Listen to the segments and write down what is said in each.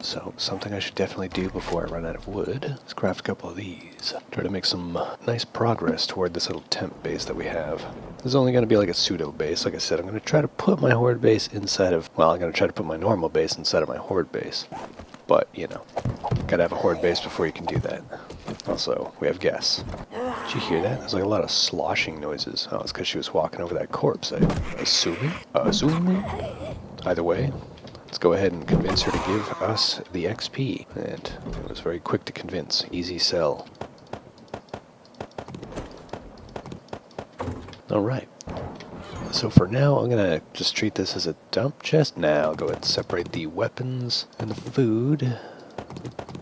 So, something I should definitely do before I run out of wood is craft a couple of these. Try to make some nice progress toward this little temp base that we have. This is only going to be like a pseudo base. Like I said, I'm going to try to put my horde base inside of... Well, I'm going to try to put my normal base inside of my horde base. But, you know, gotta have a horde base before you can do that. Also, we have guests. Did you hear that? There's like a lot of sloshing noises. Oh, it's because she was walking over that corpse, I'm assuming? Assuming? Either way, let's go ahead and convince her to give us the XP. And it was very quick to convince. Easy sell. Alright. So for now, I'm going to just treat this as a dump chest. Now, I'll go ahead and separate the weapons and the food.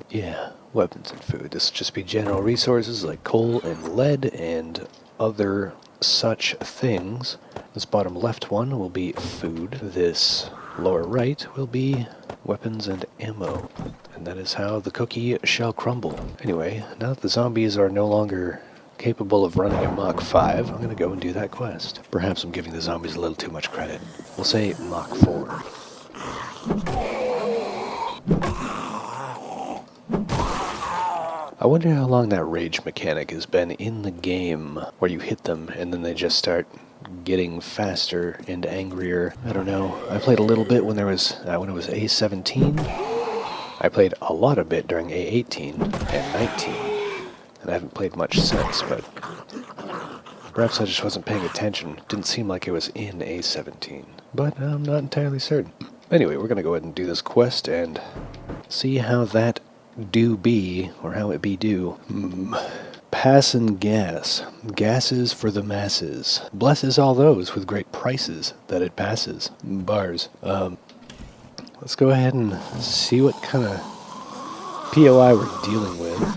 Yeah, weapons and food. This will just be general resources like coal and lead and other such things. This bottom left one will be food. This lower right will be weapons and ammo. And that is how the cookie shall crumble. Anyway, now that the zombies are no longer capable of running at Mach 5, I'm going to go and do that quest. Perhaps I'm giving the zombies a little too much credit. We'll say Mach 4. I wonder how long that rage mechanic has been in the game, where you hit them and then they just start getting faster and angrier. I don't know. I played a little bit when it was A17. I played a lot of it during A18 and 19. And I haven't played much since, but perhaps I just wasn't paying attention. It didn't seem like it was in A17, but I'm not entirely certain. Anyway, we're going to go ahead and do this quest and see how that do be, or how it be do. Passin' gas. Gases for the masses. Blesses all those with great prices that it passes. Bars. Let's go ahead and see what kind of POI we're dealing with.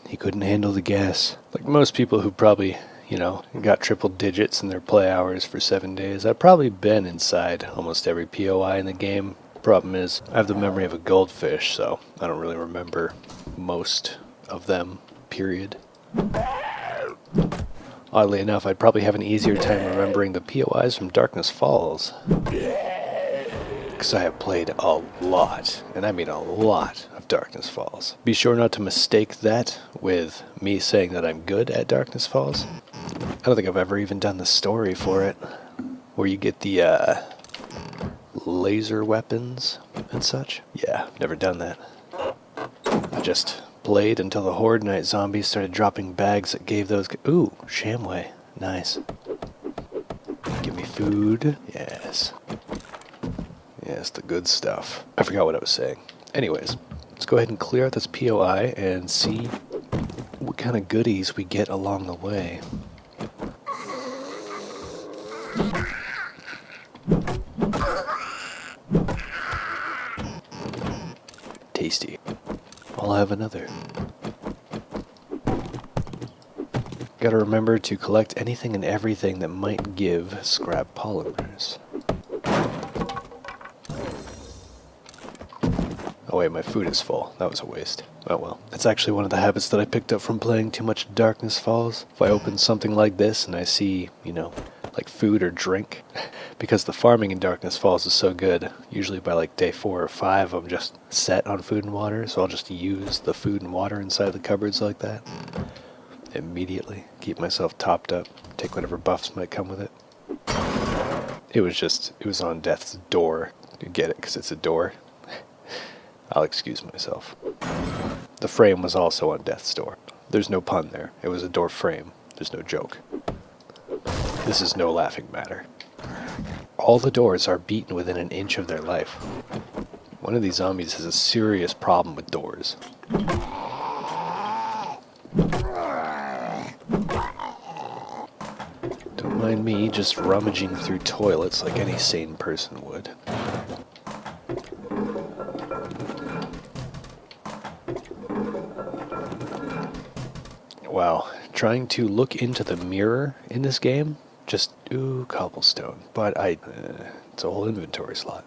He couldn't handle the gas. Like most people who probably, you know, got triple digits in their play hours for 7 days, I've probably been inside almost every POI in the game. Problem is, I have the memory of a goldfish, so I don't really remember most of them, period. Oddly enough, I'd probably have an easier time remembering the POIs from Darkness Falls. Because I have played a lot, and I mean a lot, of Darkness Falls. Be sure not to mistake that with me saying that I'm good at Darkness Falls. I don't think I've ever even done the story for it, where you get the laser weapons and such. Yeah, never done that. I just played until the Horde Night zombies started dropping bags that gave those... Ooh, Shamway. Nice. Give me food. Yes. Yes, the good stuff. I forgot what I was saying. Anyways, let's go ahead and clear out this POI and see what kind of goodies we get along the way. Tasty. I'll have another. Gotta remember to collect anything and everything that might give scrap polymers. Oh wait, my food is full. That was a waste. Oh well. That's actually one of the habits that I picked up from playing too much Darkness Falls. If I open something like this and I see, you know, like food or drink, because the farming in Darkness Falls is so good, usually by like day 4 or 5 I'm just set on food and water, so I'll just use the food and water inside the cupboards like that. Immediately. Keep myself topped up. Take whatever buffs might come with it. It was on death's door. You get it, because it's a door. I'll excuse myself. The frame was also on death's door. There's no pun there. It was a door frame. There's no joke. This is no laughing matter. All the doors are beaten within an inch of their life. One of these zombies has a serious problem with doors. Don't mind me just rummaging through toilets like any sane person would. Wow, trying to look into the mirror in this game, just, ooh, cobblestone. But It's a whole inventory slot.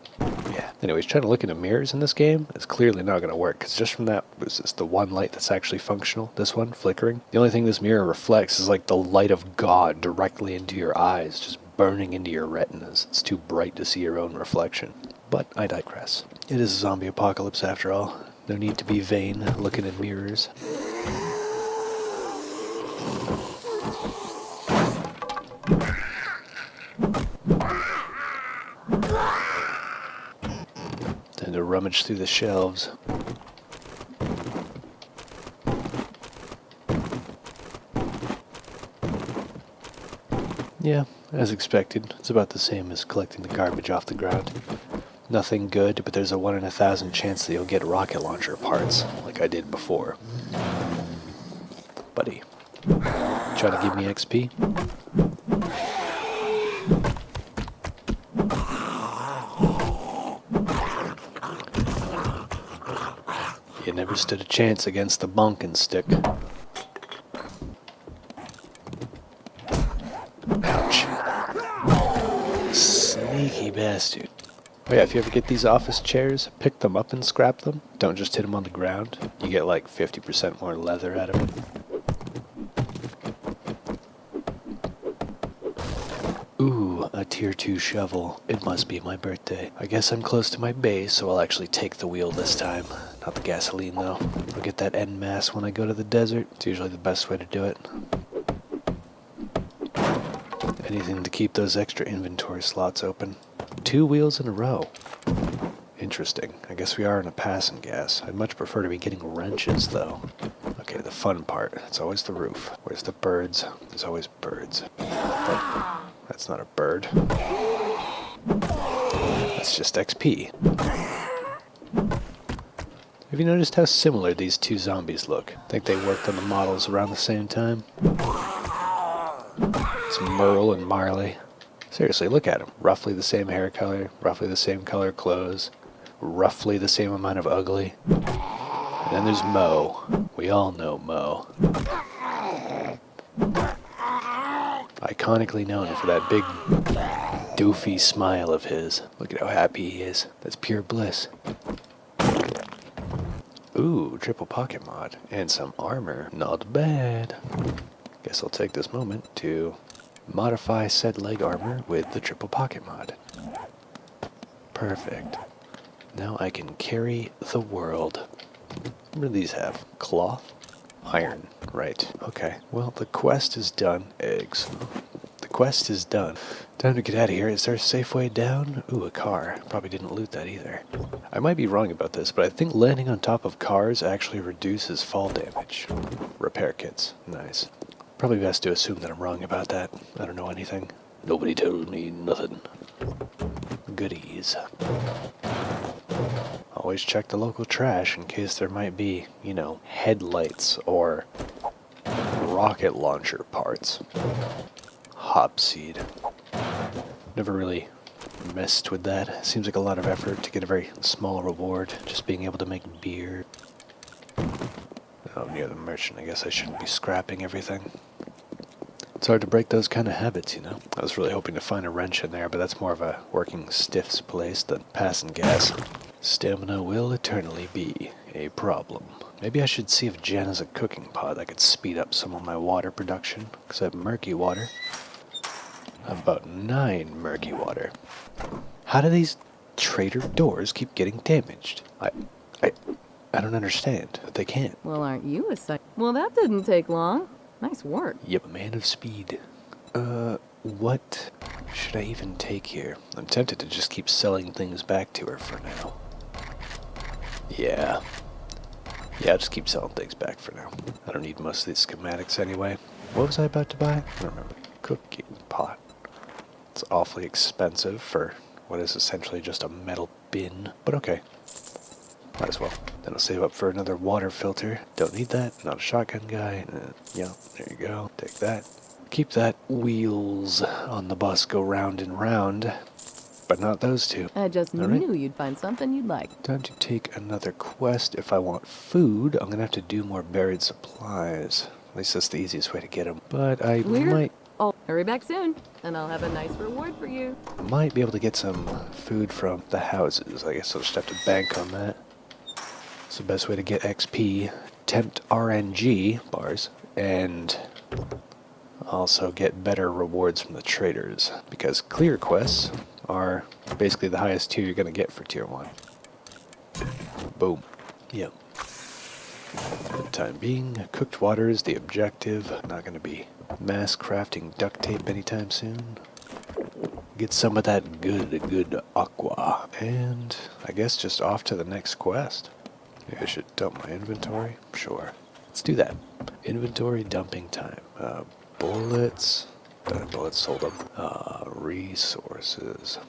Yeah. Anyways, trying to look into mirrors in this game is clearly not going to work, because just from that, was this the one light that's actually functional? This one, flickering? The only thing this mirror reflects is like the light of God directly into your eyes, just burning into your retinas. It's too bright to see your own reflection. But I digress. It is a zombie apocalypse after all. No need to be vain looking in mirrors. Time to rummage through the shelves. Yeah, as expected. It's about the same as collecting the garbage off the ground. Nothing good, but there's a 1 in 1,000 chance that you'll get rocket launcher parts, like I did before. Buddy, try to give me XP? You never stood a chance against the bonkin' stick. Ouch. Sneaky bastard. Oh yeah, if you ever get these office chairs, pick them up and scrap them. Don't just hit them on the ground. You get like 50% more leather out of it. Ooh, a tier 2 shovel. It must be my birthday. I guess I'm close to my base, so I'll actually take the wheel this time. Not the gasoline though. I'll get that en masse when I go to the desert. It's usually the best way to do it. Anything to keep those extra inventory slots open. 2 wheels in a row. Interesting. I guess we are in a passing gas. I'd much prefer to be getting wrenches, though. Okay, the fun part. It's always the roof. Where's the birds? There's always birds. That's not a bird. That's just XP. Have you noticed how similar these two zombies look? Think they worked on the models around the same time? It's Merle and Marley. Seriously, look at them. Roughly the same hair color, roughly the same color clothes, roughly the same amount of ugly. And then there's Mo. We all know Mo. Iconically known for that big, doofy smile of his. Look at how happy he is. That's pure bliss. Ooh, triple pocket mod. And some armor. Not bad. Guess I'll take this moment to modify said leg armor with the triple pocket mod. Perfect. Now I can carry the world. What do these have? Cloth? Iron. Right. Okay. Well, the quest is done. Eggs. The quest is done. Time to get out of here. Is there a safe way down? Ooh, a car. Probably didn't loot that either. I might be wrong about this, but I think landing on top of cars actually reduces fall damage. Repair kits. Nice. Probably best to assume that I'm wrong about that. I don't know anything. Nobody told me nothing. Goodies. Always check the local trash in case there might be, you know, headlights or rocket launcher parts. Hopseed. Never really messed with that. Seems like a lot of effort to get a very small reward. Just being able to make beer. Oh, near the merchant. I guess I shouldn't be scrapping everything. It's hard to break those kind of habits, you know? I was really hoping to find a wrench in there, but that's more of a working stiff's place than passing gas. Stamina will eternally be a problem. Maybe I should see if Jen has a cooking pot that could speed up some of my water production, because I have murky water. I have about 9 murky water. How do these trader doors keep getting damaged? I don't understand, but they can't. Well, aren't you a psych? Well, that didn't take long. Nice work. Yep, a man of speed. What should I even take here? I'm tempted to just keep selling things back to her for now. Yeah, I'll just keep selling things back for now. I don't need most of these schematics anyway. What was I about to buy? I don't remember. Cooking pot. It's awfully expensive for what is essentially just a metal bin, but okay. Might as well. Then I'll save up for another water filter. Don't need that. Not a shotgun guy. Yeah, there you go. Take that. Keep that. Wheels on the bus go round and round. But not those two. I just knew you'd find something you'd like. Time to take another quest. If I want food, I'm going to have to do more buried supplies. At least that's the easiest way to get them. But I might Oh, hurry back soon, and I'll have a nice reward for you. Might be able to get some food from the houses. I guess I'll just have to bank on that. It's the best way to get XP, tempt RNG bars, and also get better rewards from the traders, because clear quests are basically the highest tier you're going to get for tier 1. Boom. Yep. For the time being, cooked water is the objective. Not going to be mass crafting duct tape anytime soon. Get some of that good aqua. And I guess just off to the next quest. Maybe I should dump my inventory? Sure. Let's do that. Inventory dumping time. Bullets. Bullets, sold them. Resources.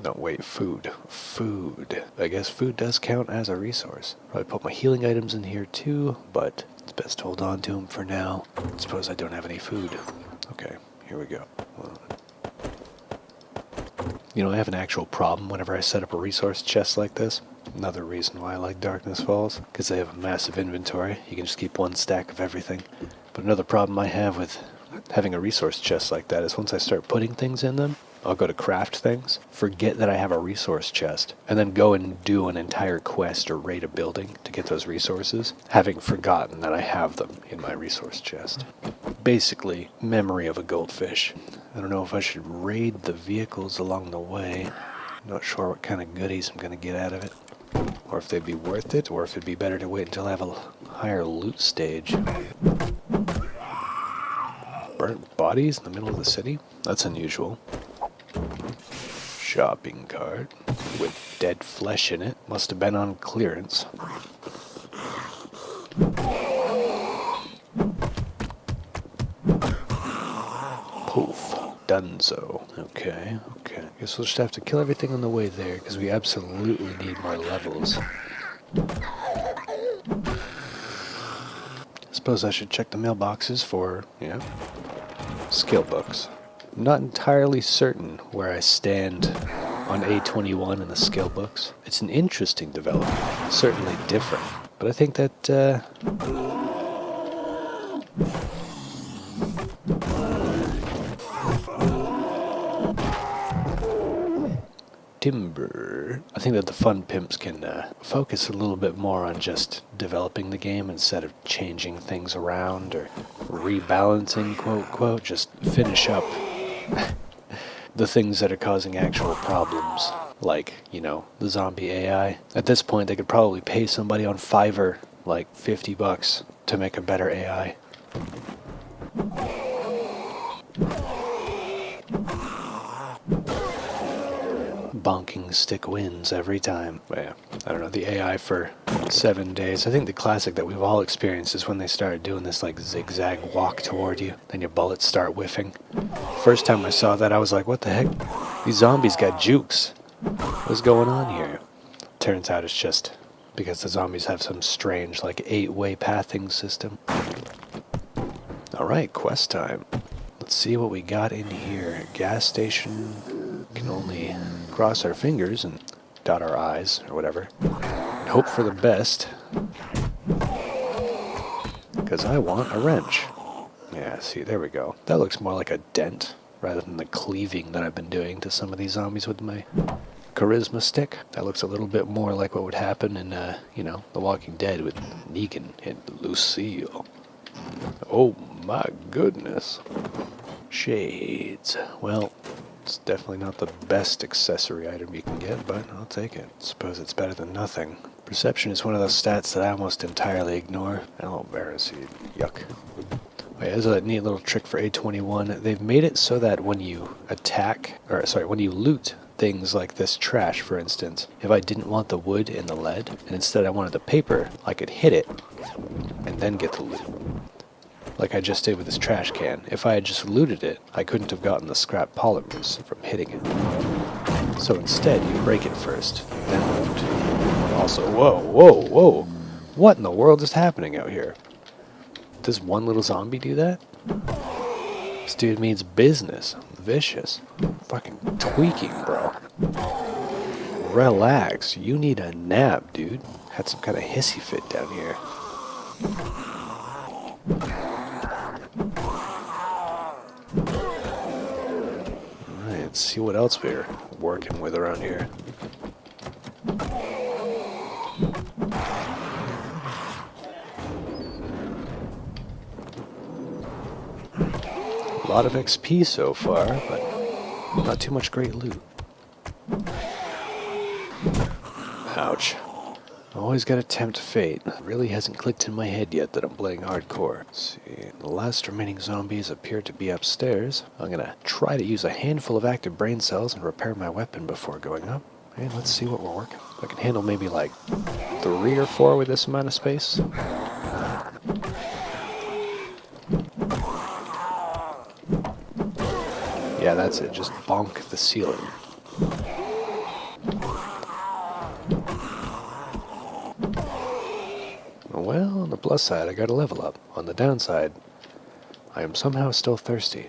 No, wait, food. Food. I guess food does count as a resource. Probably put my healing items in here too, but it's best to hold on to them for now. Suppose I don't have any food. Okay, here we go. You know, I have an actual problem whenever I set up a resource chest like this. Another reason why I like Darkness Falls, because they have a massive inventory. You can just keep one stack of everything. But another problem I have with having a resource chest like that is once I start putting things in them, I'll go to craft things, forget that I have a resource chest, and then go and do an entire quest or raid a building to get those resources, having forgotten that I have them in my resource chest. Basically, memory of a goldfish. I don't know if I should raid the vehicles along the way. Not sure what kind of goodies I'm going to get out of it. Or if they'd be worth it, or if it'd be better to wait until I have a higher loot stage. Burnt bodies in the middle of the city? That's unusual. Shopping cart with dead flesh in it. Must have been on clearance. Poof. Dunzo. Okay. Guess we'll just have to kill everything on the way there, because we absolutely need more levels. Suppose I should check the mailboxes for, skill books. I'm not entirely certain where I stand on A21 in the skill books. It's an interesting development, certainly different, but I think that, timber. I think that the fun pimps can focus a little bit more on just developing the game instead of changing things around or rebalancing, quote, just finish up the things that are causing actual problems, like, the zombie AI. At this point, they could probably pay somebody on Fiverr, like $50 to make a better AI. Bonking stick wins every time. But yeah, I don't know, the AI for 7 days. I think the classic that we've all experienced is when they started doing this like zigzag walk toward you, then your bullets start whiffing. First time I saw that, I was like, what the heck? These zombies got jukes. What's going on here? Turns out it's just because the zombies have some strange like 8-way pathing system. Alright, quest time. Let's see what we got in here. Gas station. Can only cross our fingers and dot our I's or whatever. And hope for the best. Because I want a wrench. Yeah, see, there we go. That looks more like a dent rather than the cleaving that I've been doing to some of these zombies with my charisma stick. That looks a little bit more like what would happen in, The Walking Dead with Negan and Lucille. Oh my goodness. Shades. Well, it's definitely not the best accessory item you can get, but I'll take it. Suppose it's better than nothing. Perception is one of those stats that I almost entirely ignore. Oh, Baraseed. Yuck. Wait, there's a neat little trick for A21. They've made it so that when you when you loot things like this trash, for instance, if I didn't want the wood and the lead, and instead I wanted the paper, I could hit it and then get the loot. Like I just did with this trash can. If I had just looted it, I couldn't have gotten the scrap polymers from hitting it. So instead, you break it first, then loot. Also, whoa. What in the world is happening out here? Does one little zombie do that? This dude means business. Vicious. Fucking tweaking, bro. Relax. You need a nap, dude. Had some kind of hissy fit down here. Let's see what else we're working with around here. A lot of XP so far, but not too much great loot. Ouch. Always gotta tempt fate. It really hasn't clicked in my head yet that I'm playing hardcore. Let's see. The last remaining zombies appear to be upstairs. I'm gonna try to use a handful of active brain cells and repair my weapon before going up. And let's see what we're working. I can handle maybe like 3 or 4 with this amount of space. Yeah, that's it. Just bonk the ceiling. Well, on the plus side, I got a level up. On the downside, I am somehow still thirsty.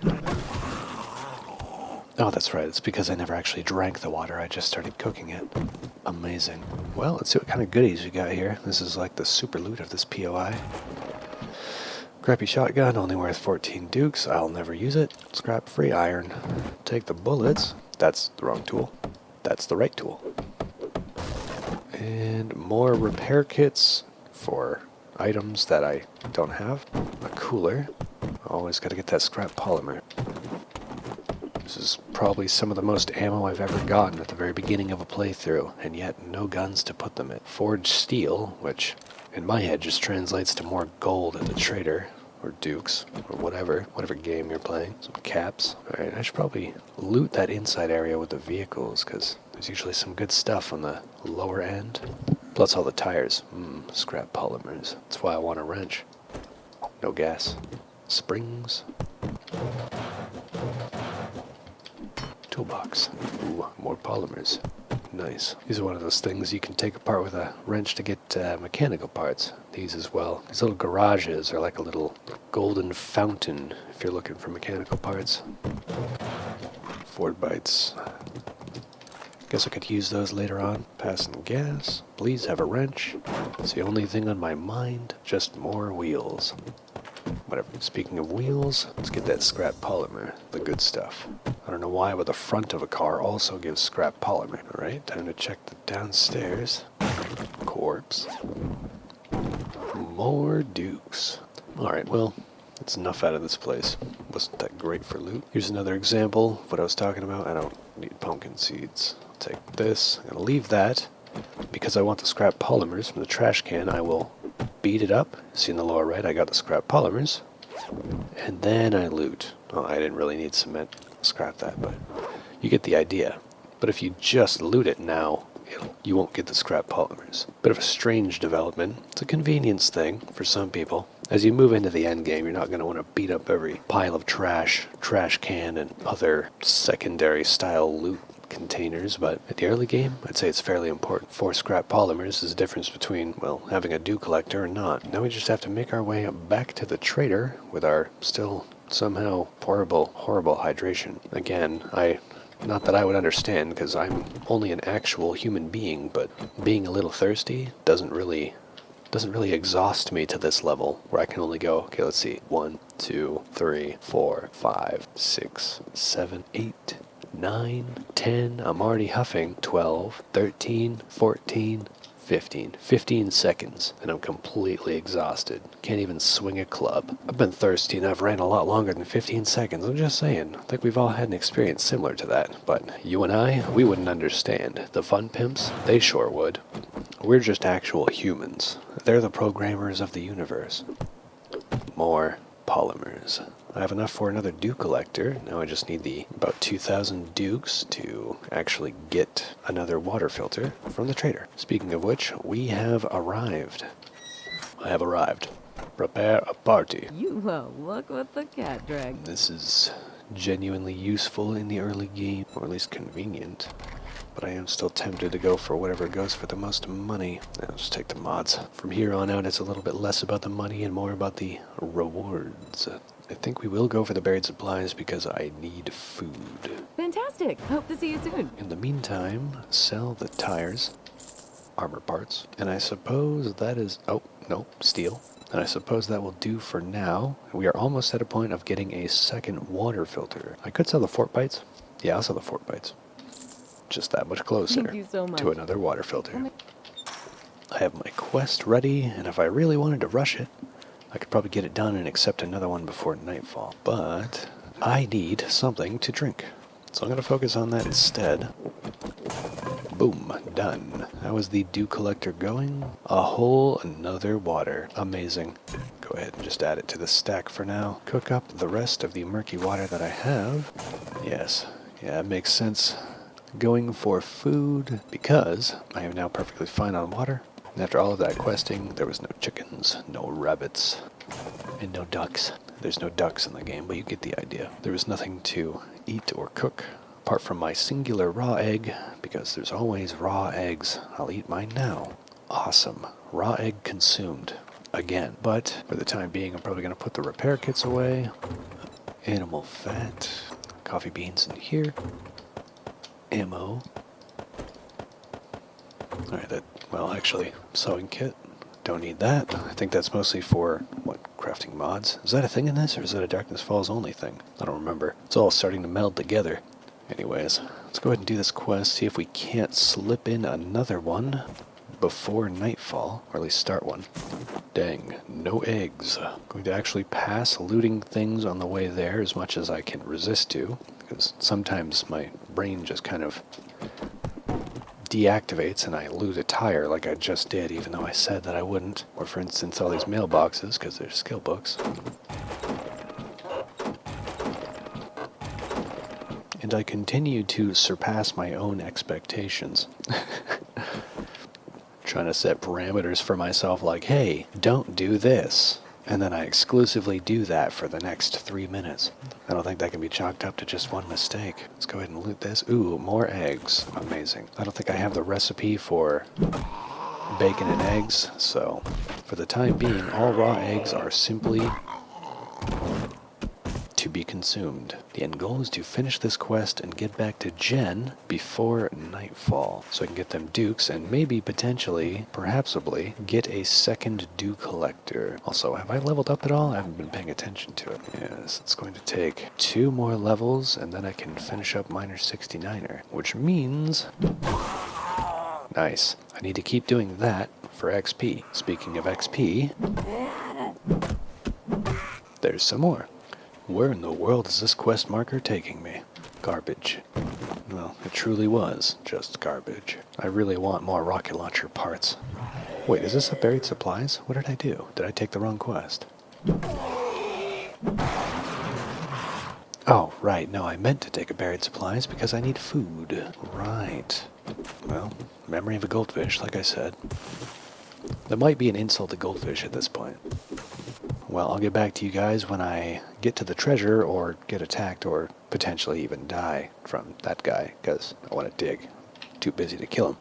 Oh, that's right. It's because I never actually drank the water. I just started cooking it. Amazing. Well, let's see what kind of goodies we got here. This is like the super loot of this POI. Crappy shotgun, only worth 14 dukes. I'll never use it. Scrap free iron. Take the bullets. That's the wrong tool. That's the right tool. And more repair kits for items that I don't have. A cooler. Always got to get that scrap polymer. This is probably some of the most ammo I've ever gotten at the very beginning of a playthrough, and yet no guns to put them in. Forged steel, which in my head just translates to more gold at the trader, or dukes, or whatever game you're playing. Some caps. Alright, I should probably loot that inside area with the vehicles, because there's usually some good stuff on the lower end. Plus all the tires. Scrap polymers. That's why I want a wrench. No gas. Springs. Toolbox. Ooh, more polymers. Nice. These are one of those things you can take apart with a wrench to get mechanical parts. These as well. These little garages are like a little golden fountain if you're looking for mechanical parts. Ford bites. Guess I could use those later on. Passing gas. Please have a wrench. It's the only thing on my mind. Just more wheels. Whatever. Speaking of wheels, let's get that scrap polymer. The good stuff. I don't know why, but the front of a car also gives scrap polymer. Alright, time to check the downstairs. Corpse. More dukes. Alright, well, that's enough out of this place. Wasn't that great for loot. Here's another example of what I was talking about. I don't need pumpkin seeds. I'll take this. I'm gonna leave that. Because I want the scrap polymers from the trash can, I will beat it up. See in the lower right, I got the scrap polymers. And then I loot. Oh, I didn't really need cement. Scrap that, but you get the idea. But if you just loot it now, you won't get the scrap polymers. Bit of a strange development. It's a convenience thing for some people. As you move into the end game, you're not going to want to beat up every pile of trash can, and other secondary style loot containers, but at the early game, I'd say it's fairly important. 4 scrap polymers is the difference between, well, having a dew collector or not. Now we just have to make our way back to the trader with our still somehow horrible hydration. Again, not that I would understand, because I'm only an actual human being, but being a little thirsty doesn't really exhaust me to this level, where I can only go, okay, let's see, 1, 2, 3, 4, 5, 6, 7, 8, 9, 10, I'm already huffing, 12, 13, 14, 15. 15 seconds, and I'm completely exhausted. Can't even swing a club. I've been thirsty and I've ran a lot longer than 15 seconds, I'm just saying. I think we've all had an experience similar to that, but you and I, we wouldn't understand. The fun pimps, they sure would. We're just actual humans. They're the programmers of the universe. More polymers. I have enough for another dew collector. Now I just need about 2,000 dukes to actually get another water filter from the trader. Speaking of which, we have arrived. I have arrived. Prepare a party. Look what the cat dragged. This is genuinely useful in the early game, or at least convenient. But I am still tempted to go for whatever goes for the most money. I'll just take the mods. From here on out, it's a little bit less about the money and more about the rewards. I think we will go for the buried supplies because I need food. Fantastic. Hope to see you soon. In the meantime, sell the tires, armor parts, and I suppose that is... oh, no, steel. And I suppose that will do for now. We are almost at a point of getting a second water filter. I could sell the fort bites. Yeah, I saw the fork bites. Just that much closer Thank you so much. to another water filter. I have my quest ready, and if I really wanted to rush it, I could probably get it done and accept another one before nightfall. But I need something to drink. So I'm going to focus on that instead. Boom, done. How is the dew collector going? A whole another water. Amazing. Go ahead and just add it to the stack for now. Cook up the rest of the murky water that I have. Yes, yeah, it makes sense. Going for food because I am now perfectly fine on water. And after all of that questing, there was no chickens, no rabbits, and no ducks. There's no ducks in the game, but you get the idea. There was nothing to eat or cook, apart from my singular raw egg, because there's always raw eggs. I'll eat mine now. Awesome. Raw egg consumed. Again. But for the time being, I'm probably going to put the repair kits away. Animal fat. Coffee beans in here. Ammo. Alright, well, actually, sewing kit. Don't need that. I think that's mostly for, what, crafting mods? Is that a thing in this, or is that a Darkness Falls only thing? I don't remember. It's all starting to meld together. Anyways, let's go ahead and do this quest, see if we can't slip in another one before nightfall, or at least start one. Dang, no eggs. I'm going to actually pass looting things on the way there as much as I can resist to, because sometimes my brain just kind of deactivates and I loot a tire like I just did, even though I said that I wouldn't. Or for instance, all these mailboxes, because they're skill books. And I continue to surpass my own expectations. Trying to set parameters for myself like, hey, don't do this. And then I exclusively do that for the next 3 minutes. I don't think that can be chalked up to just one mistake. Let's go ahead and loot this. Ooh, more eggs. Amazing. I don't think I have the recipe for bacon and eggs, so for the time being, all raw eggs are simply to be consumed. The end goal is to finish this quest and get back to Jen before nightfall, so I can get them dukes and maybe potentially, perhapsably, get a second dew collector. Also, have I leveled up at all? I haven't been paying attention to it. Yes, it's going to take 2 more levels and then I can finish up Miner 69er, which means... Nice. I need to keep doing that for XP. Speaking of XP, there's some more. Where in the world is this quest marker taking me? Garbage. Well, it truly was just garbage. I really want more rocket launcher parts. Wait, is this a buried supplies? What did I do? Did I take the wrong quest? Oh, right. No, I meant to take a buried supplies because I need food. Right. Well, memory of a goldfish, like I said. That might be an insult to goldfish at this point. Well, I'll get back to you guys when I get to the treasure or get attacked or potentially even die from that guy, because I want to dig. Too busy to kill him.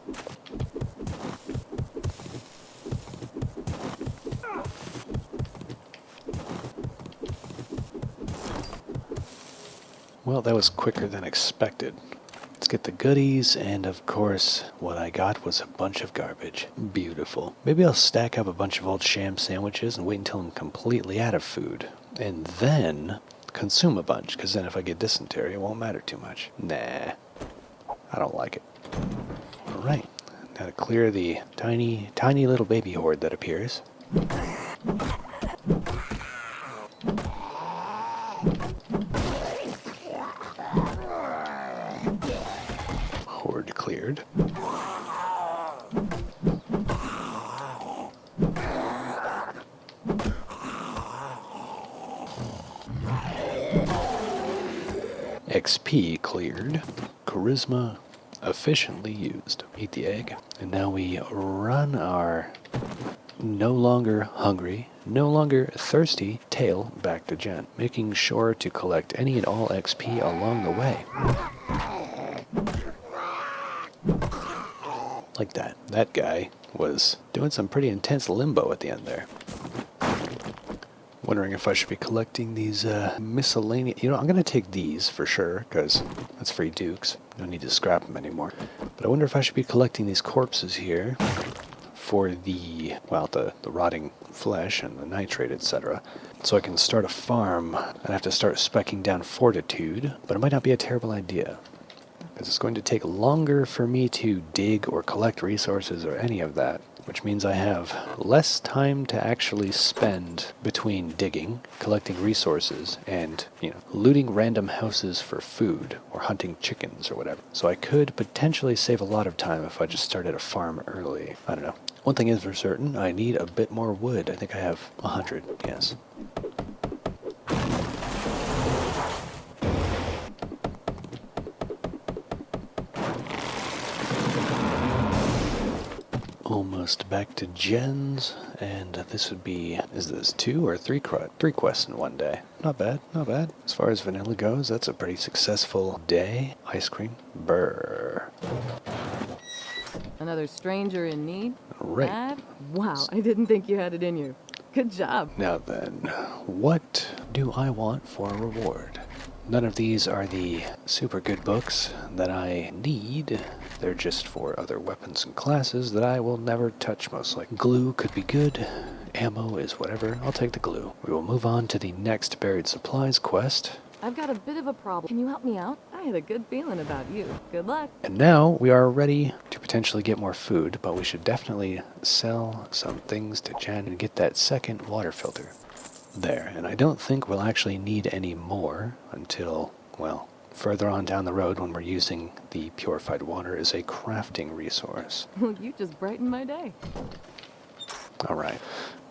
Well, that was quicker than expected. Let's get the goodies, and of course, what I got was a bunch of garbage. Beautiful. Maybe I'll stack up a bunch of old sham sandwiches and wait until I'm completely out of food. And then consume a bunch, because then if I get dysentery, it won't matter too much. Nah, I don't like it. Alright, now to clear the tiny, tiny little baby horde that appears. Horde cleared. XP cleared. Charisma efficiently used. Eat the egg. And now we run our no longer hungry, no longer thirsty tail back to Jen, making sure to collect any and all XP along the way. Like that. That guy was doing some pretty intense limbo at the end there. Wondering if I should be collecting these miscellaneous... I'm going to take these for sure, because that's free dukes. No need to scrap them anymore. But I wonder if I should be collecting these corpses here for the rotting flesh and the nitrate, etc. So I can start a farm. I'd have to start speccing down fortitude, but it might not be a terrible idea. because it's going to take longer for me to dig or collect resources or any of that, which means I have less time to actually spend between digging, collecting resources, and, looting random houses for food or hunting chickens or whatever. So I could potentially save a lot of time if I just started a farm early. I don't know. One thing is for certain, I need a bit more wood. I think I have 100, yes. Almost back to gens, and this would be, is this 2 or 3 quests in one day? Not bad, not bad. As far as vanilla goes, that's a pretty successful day. Ice cream, brr. Another stranger in need? Right. Dad? Wow, I didn't think you had it in you. Good job. Now then, what do I want for a reward? None of these are the super good books that I need. They're just for other weapons and classes that I will never touch most likely. Glue could be good. Ammo is whatever. I'll take the glue. We will move on to the next buried supplies quest. I've got a bit of a problem. Can you help me out? I had a good feeling about you. Good luck. And now we are ready to potentially get more food, but we should definitely sell some things to Jen and get that second water filter. There, and I don't think we'll actually need any more until, well, further on down the road when we're using the purified water as a crafting resource. Well, you just brightened my day. Alright,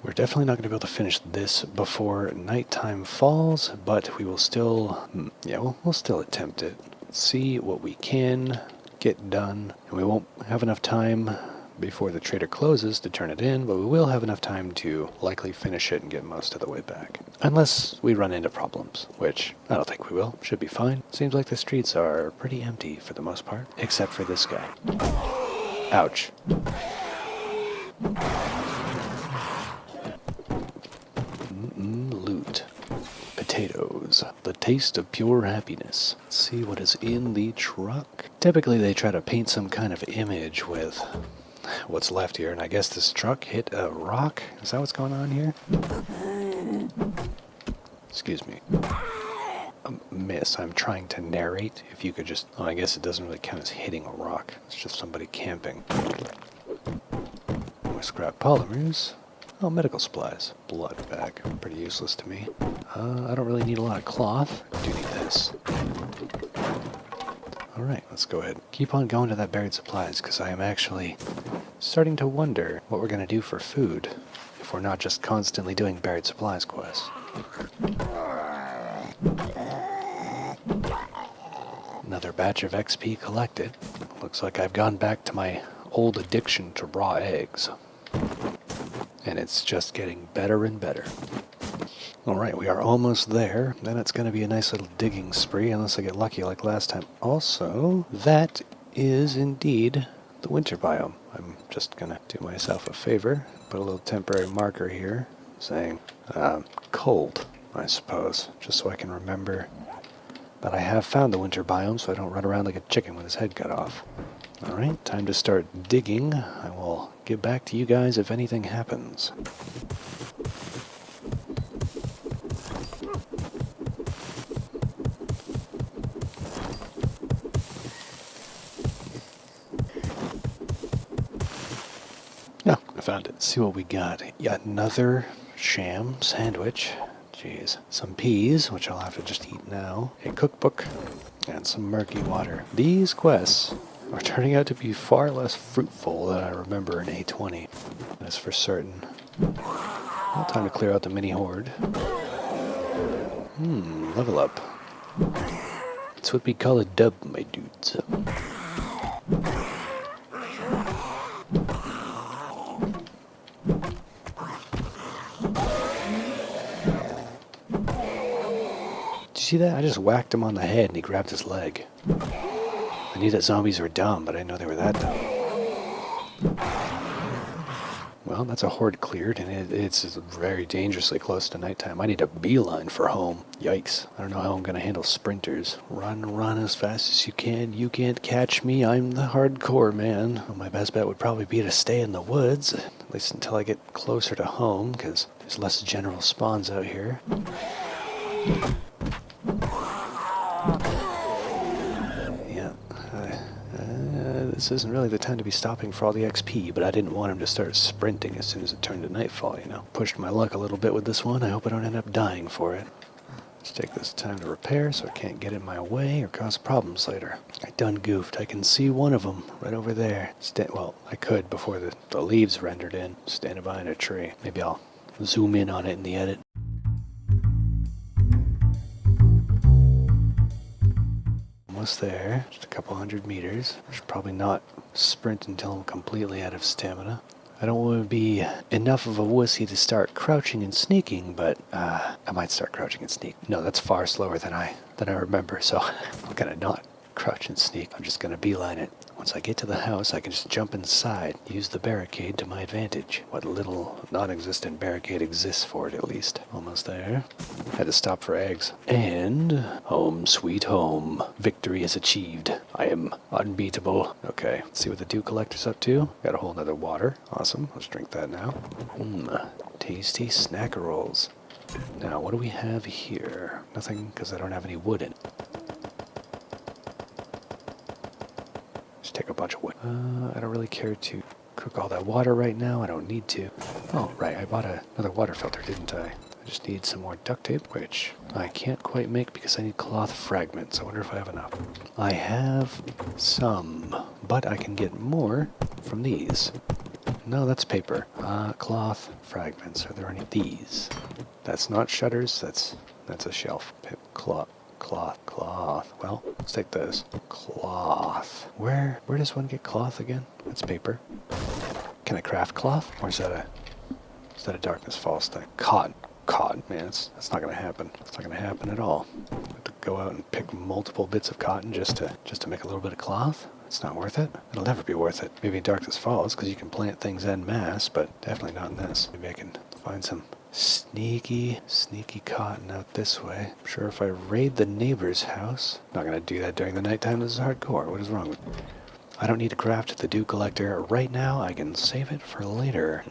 we're definitely not going to be able to finish this before nighttime falls, but we will still, we'll still attempt it. See what we can get done, and we won't have enough time before the trader closes to turn it in, but we will have enough time to likely finish it and get most of the way back. Unless we run into problems, which I don't think we will. Should be fine. Seems like the streets are pretty empty for the most part, except for this guy. Ouch. Loot. Potatoes. The taste of pure happiness. Let's see what is in the truck. Typically they try to paint some kind of image with what's left here, and I guess this truck hit a rock? Is that what's going on here? Excuse me. Miss, I'm trying to narrate. If you could just... Oh, I guess it doesn't really count as hitting a rock. It's just somebody camping. More scrap polymers. Oh, medical supplies. Blood bag. Pretty useless to me. I don't really need a lot of cloth. I do need this. Alright, let's go ahead. Keep on going to that buried supplies, because I am actually starting to wonder what we're going to do for food if we're not just constantly doing buried supplies quests. Another batch of XP collected. Looks like I've gone back to my old addiction to raw eggs. And it's just getting better and better. Alright, we are almost there. Then it's going to be a nice little digging spree, unless I get lucky like last time. Also, that is indeed the winter biome. I'm just going to do myself a favor, put a little temporary marker here, saying cold, I suppose, just so I can remember that I have found the winter biome so I don't run around like a chicken with his head cut off. Alright, time to start digging. I will get back to you guys if anything happens. Yeah, I found it. Let's see what we got. Yet another sham sandwich. Jeez. Some peas, which I'll have to just eat now. A cookbook, and some murky water. These quests are turning out to be far less fruitful than I remember in A20. That's for certain. Well, time to clear out the mini horde. Level up. It's what we call a dub, my dudes. See that? I just whacked him on the head and he grabbed his leg. I knew that zombies were dumb, but I didn't know they were that dumb. Well, that's a horde cleared, and it's very dangerously close to nighttime. I need a beeline for home. Yikes. I don't know how I'm going to handle sprinters. Run as fast as you can. You can't catch me. I'm the hardcore man. Well, my best bet would probably be to stay in the woods, at least until I get closer to home, because there's less general spawns out here. this isn't really the time to be stopping for all the XP, but I didn't want him to start sprinting as soon as it turned to nightfall, you know. Pushed my luck a little bit with this one. I hope I don't end up dying for it. Let's take this time to repair so it can't get in my way or cause problems later. I done goofed. I can see one of them right over there. Well, I could before the leaves rendered in, standing behind a tree. Maybe I'll zoom in on it in the edit. Almost there. Just a couple 100 meters. I should probably not sprint until I'm completely out of stamina. I don't want to be enough of a wussy to start crouching and sneaking, but I might start crouching and sneak. No, that's far slower than I remember, so I'm gonna not crouch and sneak. I'm just gonna beeline it. Once I get to the house, I can just jump inside, use the barricade to my advantage. What little non-existent barricade exists for it, at least. Almost there. Had to stop for eggs. And home sweet home. Victory is achieved. I am unbeatable. Okay, let's see what the dew collector's up to. Got a whole nother water. Awesome. Let's drink that now. Tasty snackerolls. Now, what do we have here? Nothing, because I don't have any wood in it. Take a bunch of wood. I don't really care to cook all that water right now. I don't need to. Oh, right. I bought another water filter, didn't I? I just need some more duct tape, which I can't quite make because I need cloth fragments. I wonder if I have enough. I have some, but I can get more from these. No, that's paper. Cloth fragments. Are there any of these? That's not shutters. That's a shelf. Cloth. Well, let's take those. Cloth. Where does one get cloth again? That's paper. Can I craft cloth? Or is that a Darkness Falls thing? Cotton, man, that's not gonna happen. It's not gonna happen at all. I have to go out and pick multiple bits of cotton just to make a little bit of cloth. It's not worth it. It'll never be worth it. Maybe in Darkness Falls, because you can plant things en masse, but definitely not in this. Maybe I can find some sneaky cotton out this way. I'm sure if I raid the neighbor's house, I'm not gonna do that during the nighttime. This is hardcore. What is wrong with me? I don't need to craft the dew collector right now. I can save it for later.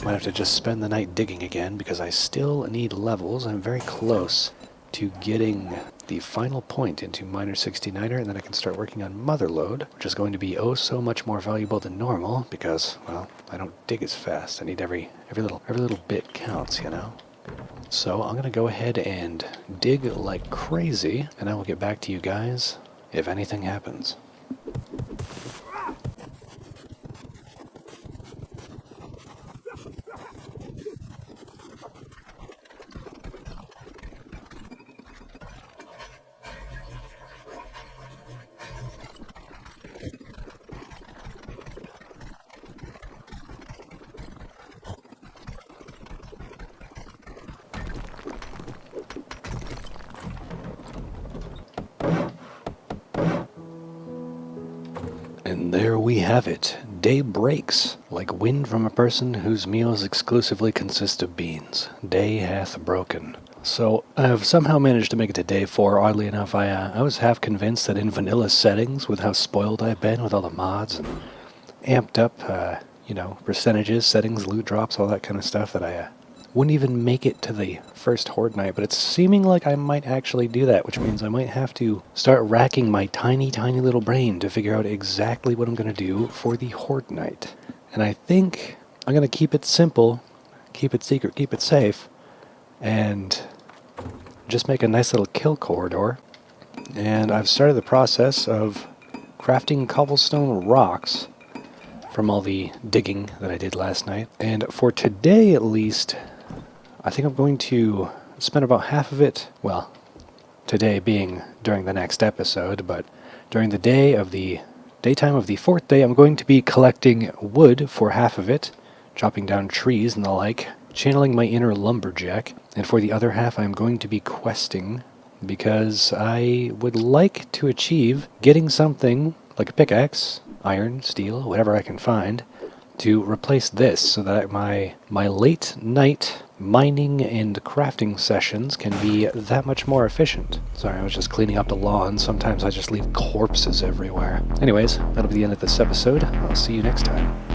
Might have to just spend the night digging again because I still need levels. I'm very close to getting the final point into Miner 69er, and then I can start working on Motherlode, which is going to be oh so much more valuable than normal because, well, I don't dig as fast. I need every little bit counts, you know? So I'm gonna go ahead and dig like crazy, and I will get back to you guys if anything happens. And there we have it. Day breaks, like wind from a person whose meals exclusively consist of beans. Day hath broken. So, I've somehow managed to make it to day 4. Oddly enough, I was half convinced that in vanilla settings, with how spoiled I've been with all the mods and amped up, percentages, settings, loot drops, all that kind of stuff, that I wouldn't even make it to the first Horde night, but it's seeming like I might actually do that, which means I might have to start racking my tiny little brain to figure out exactly what I'm going to do for the Horde night. And I think I'm going to keep it simple, keep it secret, keep it safe, and just make a nice little kill corridor. And I've started the process of crafting cobblestone rocks from all the digging that I did last night. And for today, at least, I think I'm going to spend about half of it, well, today being during the next episode, but during the daytime of the 4th day, I'm going to be collecting wood for half of it, chopping down trees and the like, channeling my inner lumberjack, and for the other half I'm going to be questing, because I would like to achieve getting something like a pickaxe, iron, steel, whatever I can find, to replace this so that my late night mining and crafting sessions can be that much more efficient. Sorry, I was just cleaning up the lawn. Sometimes I just leave corpses everywhere. Anyways, that'll be the end of this episode. I'll see you next time.